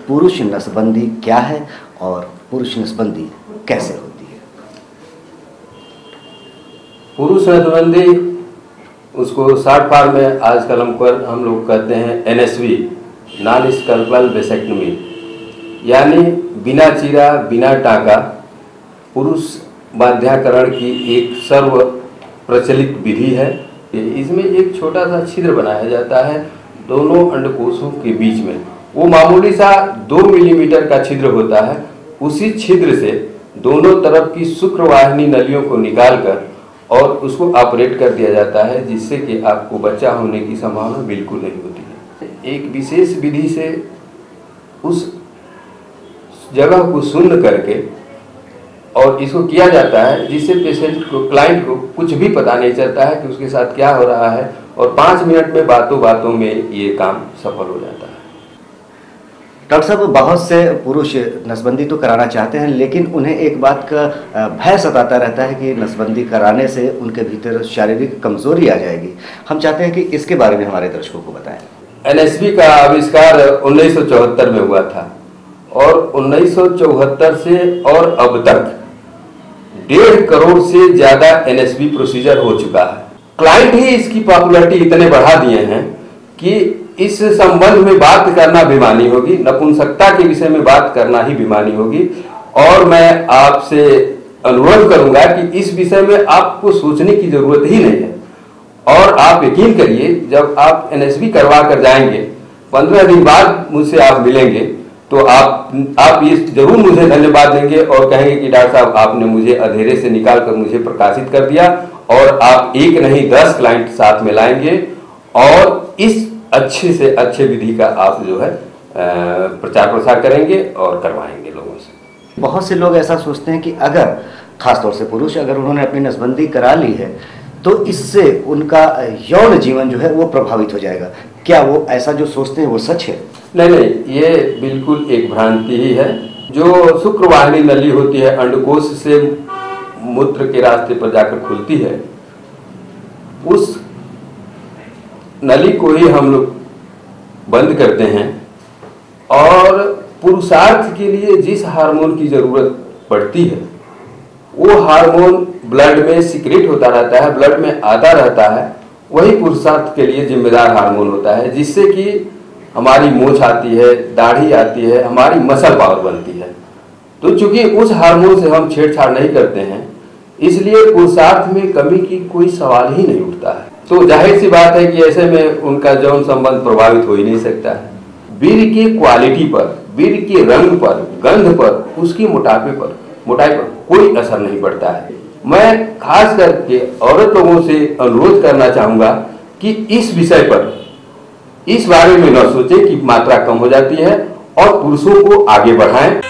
पुरुष नसबंदी क्या है और पुरुष नसबंदी कैसे होती है? पुरुष नसबंदी उसको शॉर्ट फॉर्म में आजकल हम लोग कहते हैं NSV, नॉन स्कैल्पल वेसेक्टमी, यानी बिना चीरा बिना टाँका पुरुष बाध्याकरण की एक सर्व प्रचलित विधि है। इसमें एक छोटा सा छिद्र बनाया जाता है दोनों अंडकोशों के बीच में। वो मामूली सा 2 मिलीमीटर का छिद्र होता है। उसी छिद्र से दोनों तरफ की शुक्रवाहिनी नलियों को निकालकर और उसको ऑपरेट कर दिया जाता है, जिससे कि आपको बच्चा होने की संभावना बिल्कुल नहीं होती है। एक विशेष विधि से उस जगह को शून्य करके और इसको किया जाता है, जिससे पेशेंट को, क्लाइंट को कुछ भी पता नहीं चलता है कि उसके साथ क्या हो रहा है, और 5 मिनट में बातों बातों में ये काम सफल हो जाता है। डॉक्टर साहब, बहुत से पुरुष नसबंदी तो कराना चाहते हैं, लेकिन उन्हें एक बात का भय सताता रहता है कि नसबंदी कराने से उनके भीतर शारीरिक कमजोरी आ जाएगी। हम चाहते हैं कि इसके बारे में हमारे दर्शकों को बताएं। NSV का आविष्कार 1974 में हुआ था और 1974 से और अब तक 1.5 करोड़ से ज्यादा NSV प्रोसीजर हो चुका है। क्लाइंट ही इसकी पॉपुलैरिटी इतने बढ़ा दिए हैं कि इस संबंध में बात करना बेमानी होगी, नपुंसकता के विषय में बात करना ही बेमानी होगी। और मैं आपसे अनुरोध करूंगा कि इस विषय में आपको सोचने की जरूरत ही नहीं है। और आप यकीन करिए, जब आप NSV करवा कर जाएंगे, 15 दिन बाद मुझसे आप मिलेंगे, तो आप ये जरूर मुझे धन्यवाद देंगे और कहेंगे कि डॉक्टर साहब, आपने मुझे अंधेरे से निकाल कर मुझे प्रकाशित कर दिया। और आप एक नहीं 10 क्लाइंट साथ में लाएंगे और इस अच्छे से अच्छे विधि का आप जो है प्रचार प्रसार करेंगे और करवाएंगे लोगों से। बहुत से लोग ऐसा सोचते हैं कि अगर खासतौर से पुरुष, अगर उन्होंने अपनी नसबंदी करा ली है तो इससे उनका यौन जीवन जो है वो प्रभावित हो जाएगा। क्या वो ऐसा जो सोचते हैं वो सच है? नहीं, ये बिल्कुल एक भ्रांति ही है। जो शुक्रवाहिनी नली होती है, अंडकोश से मूत्र के रास्ते पर जाकर खुलती है, उस नली को ही हम लोग बंद करते हैं और पुरुषार्थ के लिए जिस हार्मोन की जरूरत पड़ती है वो हार्मोन ब्लड में सीक्रेट होता रहता है, ब्लड में आता रहता है। वही पुरुषार्थ के लिए जिम्मेदार हार्मोन होता है, जिससे कि हमारी मूंछ आती है, दाढ़ी आती है, हमारी मसल पावर बनती है। तो चूंकि उस हार्मोन से हम छेड़छाड़ नहीं करते हैं, इसलिए पुरुषार्थ में कमी की कोई सवाल ही नहीं उठता है। तो जाहिर सी बात है कि ऐसे में उनका यौन संबंध प्रभावित हो ही नहीं सकता है। वीर्य की क्वालिटी पर, वीर्य के रंग पर, गंध पर, उसकी मोटाई पर कोई असर नहीं पड़ता है। मैं खास करके औरत लोगों से अनुरोध करना चाहूंगा कि इस विषय पर, इस बारे में न सोचें कि मात्रा कम हो जाती है और पुरुषों को आगे बढ़ाएं।